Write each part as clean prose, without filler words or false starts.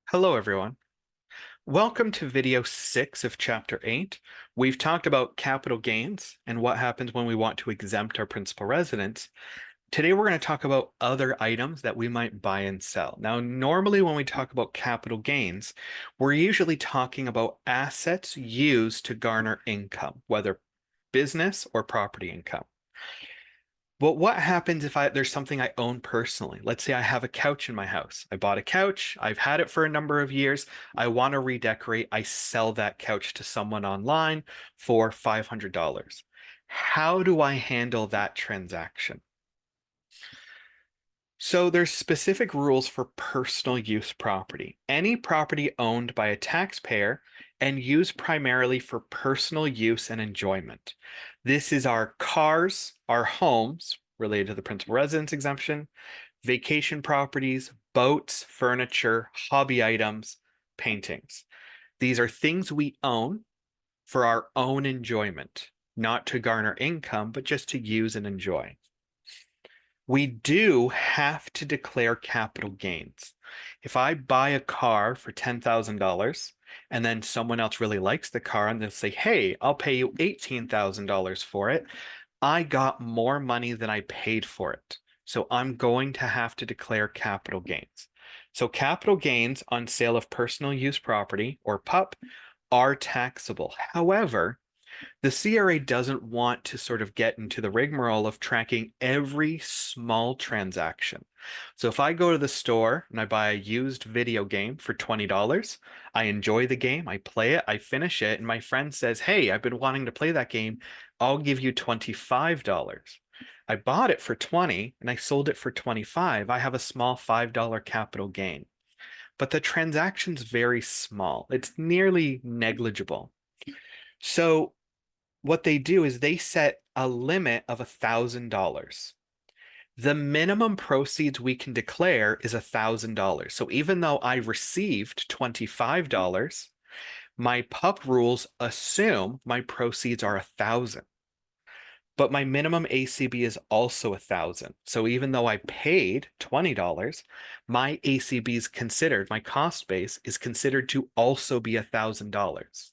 Hello, everyone. Welcome to video 6 of chapter 8. We've talked about capital gains and what happens when we want to exempt our principal residence. Today, we're going to talk about other items that we might buy and sell. Now, normally when we talk about capital gains, we're usually talking about assets used to garner income, whether business or property income. Well, what happens if there's something I own personally? Let's say I have a couch in my house. I bought a couch, I've had it for a number of years. I want to redecorate. I sell that couch to someone online for $500. How do I handle that transaction? So there's specific rules for personal use property. Any property owned by a taxpayer and used primarily for personal use and enjoyment. This is our cars, our homes related to the principal residence exemption, vacation properties, boats, furniture, hobby items, paintings. These are things we own for our own enjoyment, not to garner income, but just to use and enjoy. We do have to declare capital gains. If I buy a car for $10,000 and then someone else really likes the car and they'll say, hey, I'll pay you $18,000 for it, I got more money than I paid for it. So I'm going to have to declare capital gains. So capital gains on sale of personal use property, or PUP, are taxable. However, the CRA doesn't want to sort of get into the rigmarole of tracking every small transaction. So if I go to the store and I buy a used video game for $20, I enjoy the game, I play it, I finish it, and my friend says, hey, I've been wanting to play that game, I'll give you $25. I bought it for 20 and I sold it for 25. I have a small $5 capital gain. But the transaction's very small. It's nearly negligible. So what they do is they set a limit of $1,000. The minimum proceeds we can declare is $1,000. So even though I received $25, my PUP rules assume my proceeds are 1,000. But my minimum ACB is also 1,000. So even though I paid $20, my ACB is considered, my cost base is considered to also be $1,000.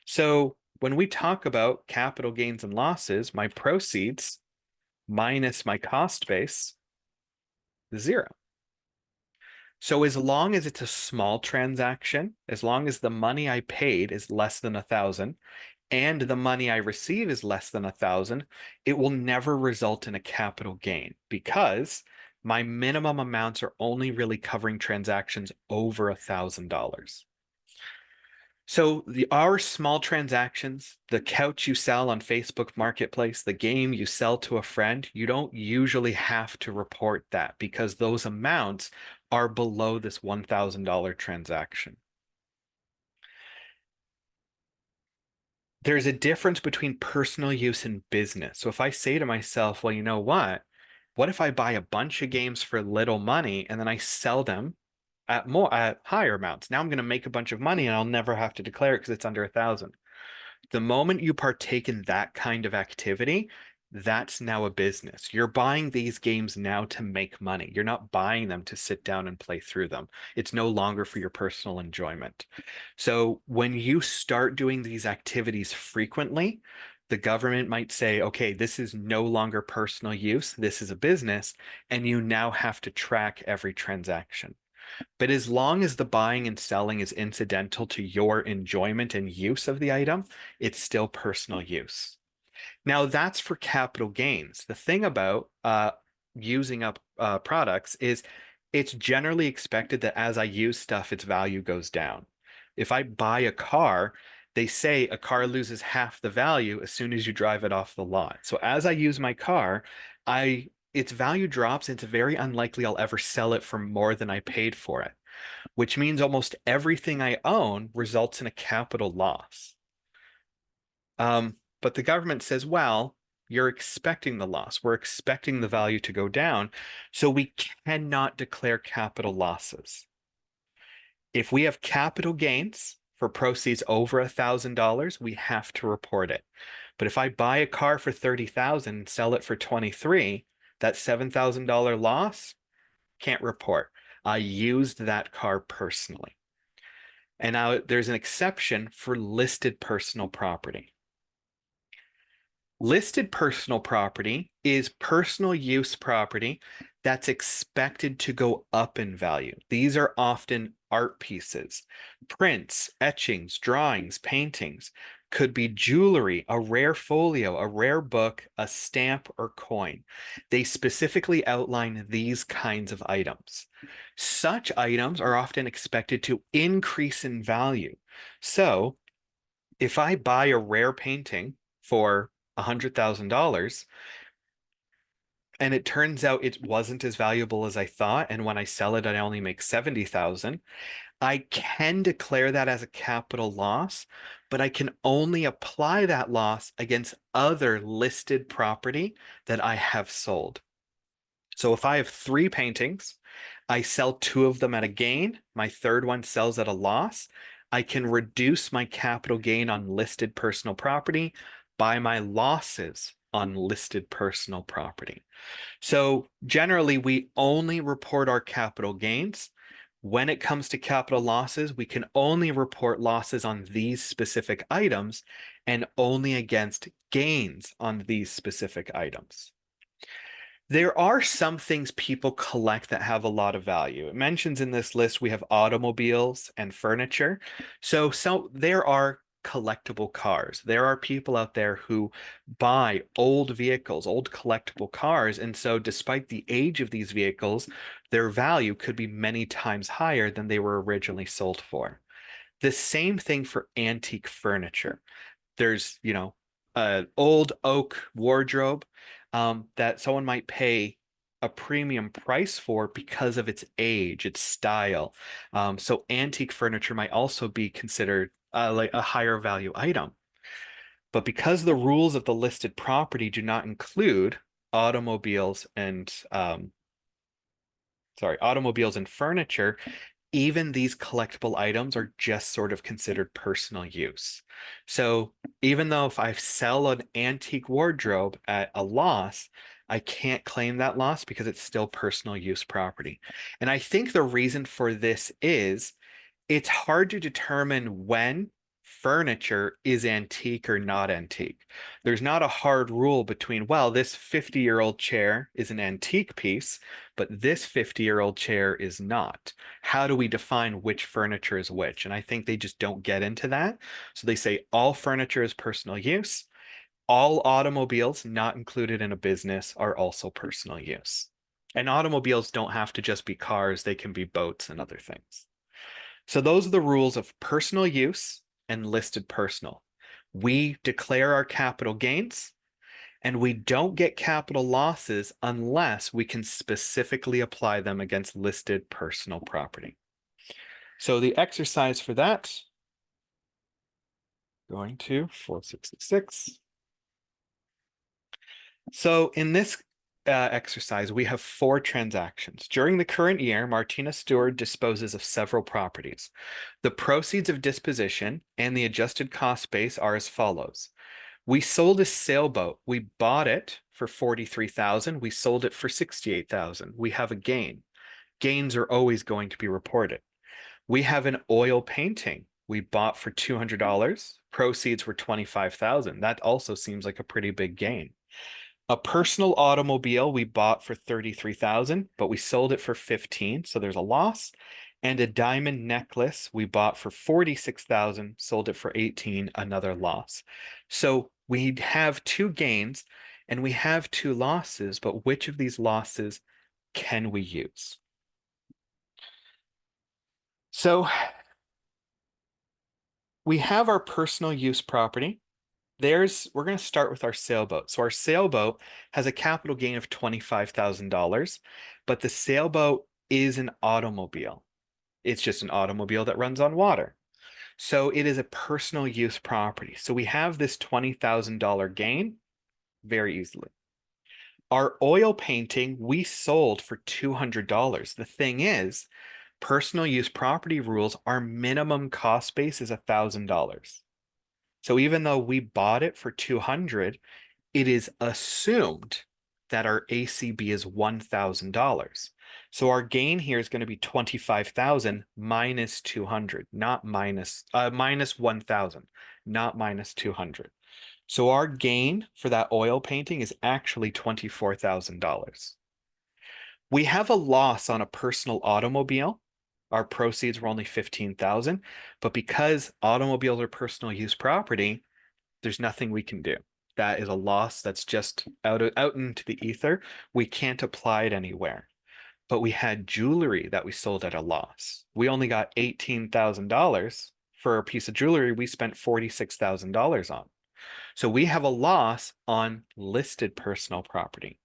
So when we talk about capital gains and losses, my proceeds minus my cost base is zero. So as long as it's a small transaction, as long as the money I paid is less than 1,000 and the money I receive is less than 1,000, it will never result in a capital gain because my minimum amounts are only really covering transactions over $1,000. So our small transactions, the couch you sell on Facebook Marketplace, the game you sell to a friend, you don't usually have to report that because those amounts are below this $1,000 transaction. There's a difference between personal use and business. So if I say to myself, well, you know what? What if I buy a bunch of games for little money and then I sell them at higher amounts? Now I'm going to make a bunch of money and I'll never have to declare it because it's under 1,000. The moment you partake in that kind of activity, that's now a business. You're buying these games now to make money. You're not buying them to sit down and play through them. It's no longer for your personal enjoyment. So when you start doing these activities frequently, the government might say, okay, this is no longer personal use, this is a business, and you now have to track every transaction. But as long as the buying and selling is incidental to your enjoyment and use of the item, it's still personal use. Now, that's for capital gains. The thing about using up products is it's generally expected that as I use stuff, its value goes down. If I buy a car, they say a car loses half the value as soon as you drive it off the lot. So as I use my car, its value drops. And it's very unlikely I'll ever sell it for more than I paid for it, which means almost everything I own results in a capital loss. But the government says, well, you're expecting the loss. We're expecting the value to go down. So we cannot declare capital losses. If we have capital gains for proceeds over $1,000, we have to report it. But if I buy a car for 30,000 and sell it for 23, that $7,000 loss can't report. I used that car personally. And now there's an exception for listed personal property. Listed personal property is personal use property that's expected to go up in value. These are often art pieces, prints, etchings, drawings, paintings, could be jewelry, a rare folio, a rare book, a stamp, or coin. They specifically outline these kinds of items. Such items are often expected to increase in value. So, if I buy a rare painting for $100,000 and it turns out it wasn't as valuable as I thought, and when I sell it, I only make 70,000, I can declare that as a capital loss, but I can only apply that loss against other listed property that I have sold. So if I have three paintings, I sell two of them at a gain, my third one sells at a loss, I can reduce my capital gain on listed personal property by my losses on listed personal property. So generally, we only report our capital gains. When it comes to capital losses, we can only report losses on these specific items and only against gains on these specific items. There are some things people collect that have a lot of value. It mentions in this list we have automobiles and furniture. So there are collectible cars. There are people out there who buy old vehicles, old collectible cars. And so despite the age of these vehicles, their value could be many times higher than they were originally sold for. The same thing for antique furniture. There's, an old oak wardrobe that someone might pay a premium price for because of its age, its style. So antique furniture might also be considered like a higher value item. But because the rules of the listed property do not include automobiles and automobiles and furniture, even these collectible items are just sort of considered personal use. So even though if I sell an antique wardrobe at a loss, I can't claim that loss because it's still personal use property. And I think the reason for this is it's hard to determine when furniture is antique or not antique. There's not a hard rule between, well, this 50-year-old chair is an antique piece, but this 50-year-old chair is not. How do we define which furniture is which? And I think they just don't get into that. So they say all furniture is personal use. All automobiles not included in a business are also personal use. And automobiles don't have to just be cars, they can be boats and other things. So those are the rules of personal use and listed personal. We declare our capital gains and we don't get capital losses unless we can specifically apply them against listed personal property. So the exercise for that, going to 466. So in this exercise, we have four transactions. During the current year, Martina Stewart disposes of several properties. The proceeds of disposition and the adjusted cost base are as follows. We sold a sailboat. We bought it for 43,000. We sold it for 68,000. We have a gain. Gains are always going to be reported. We have an oil painting. We bought for $200. Proceeds were 25,000. That also seems like a pretty big gain. A personal automobile we bought for 33,000, but we sold it for 15, so there's a loss. And a diamond necklace we bought for 46,000, sold it for 18, another loss. So we have two gains and we have two losses, but which of these losses can we use? So we have our personal use property. We're going to start with our sailboat. So our sailboat has a capital gain of $25,000, but the sailboat is an automobile. It's just an automobile that runs on water. So it is a personal use property. So we have this $20,000 gain very easily. Our oil painting we sold for $200. The thing is, personal use property rules, our minimum cost base is $1,000. So even though we bought it for 200, it is assumed that our ACB is $1,000. So our gain here is going to be 25,000 minus 200, not minus 1,000, not minus 200. So our gain for that oil painting is actually $24,000. We have a loss on a personal automobile. Our proceeds were only 15,000, but because automobiles are personal use property, there's nothing we can do. That is a loss that's just out into the ether. We can't apply it anywhere. But we had jewelry that we sold at a loss. We only got $18,000 for a piece of jewelry we spent $46,000 on. So we have a loss on listed personal property.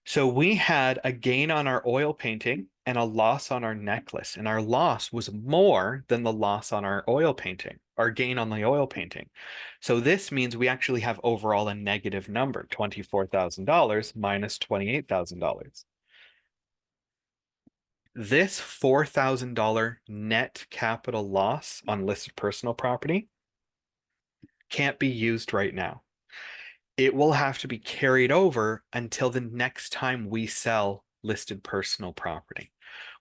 So we had a gain on our oil painting and a loss on our necklace, and our loss was more than the loss on our oil painting, our gain on the oil painting. So this means we actually have overall a negative number, $24,000 minus $28,000. This $4,000 net capital loss on listed personal property can't be used right now. It will have to be carried over until the next time we sell listed personal property.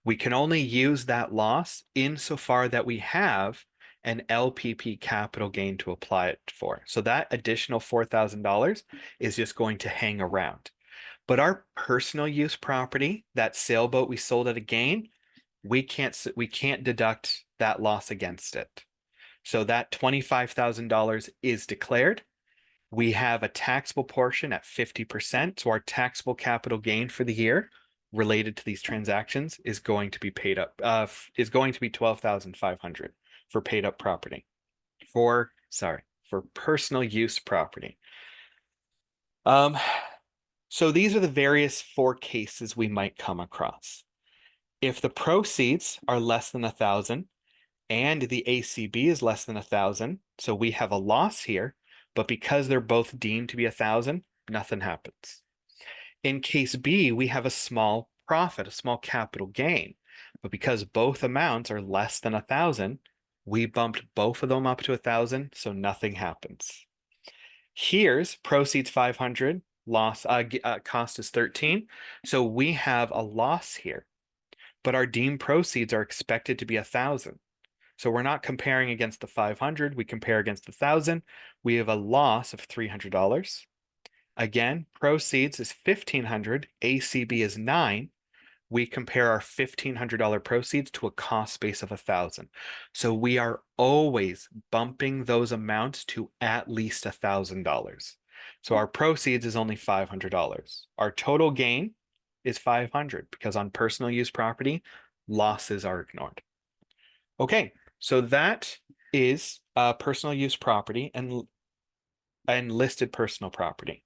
We can only use that loss insofar that we have an LPP capital gain to apply it for. So that additional $4,000 is just going to hang around. But our personal use property, that sailboat we sold at a gain, we can't deduct that loss against it. So that $25,000 is declared. We have a taxable portion at 50%. So our taxable capital gain for the year related to these transactions is going to be paid up, is going to be 12,500 for paid up property. For personal use property. So these are the various four cases we might come across. If the proceeds are less than 1,000 and the ACB is less than 1,000, so we have a loss here, but because they're both deemed to be 1,000, nothing happens. In case B, we have a small profit, a small capital gain, but because both amounts are less than 1,000, we bumped both of them up to 1,000, so nothing happens. Here's proceeds 500, loss cost is 13, so we have a loss here, but our deemed proceeds are expected to be 1,000. So we're not comparing against the 500, we compare against the 1,000. We have a loss of $300. Again, proceeds is 1,500, ACB is 9. We compare our $1,500 proceeds to a cost base of 1,000. So we are always bumping those amounts to at least $1,000. So our proceeds is only $500. Our total gain is 500 because on personal use property, losses are ignored. Okay, so that is personal use property and listed personal property.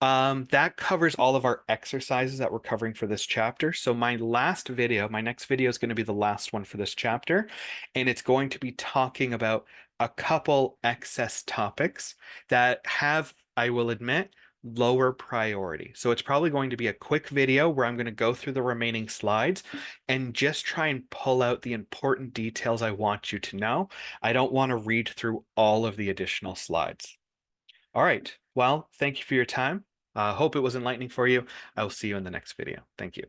That covers all of our exercises that we're covering for this chapter. So my next video is going to be the last one for this chapter, and it's going to be talking about a couple excess topics that have, I will admit, lower priority. So it's probably going to be a quick video where I'm going to go through the remaining slides and just try and pull out the important details I want you to know. I don't want to read through all of the additional slides. All right. Well, thank you for your time. Hope it was enlightening for you. I will see you in the next video. Thank you.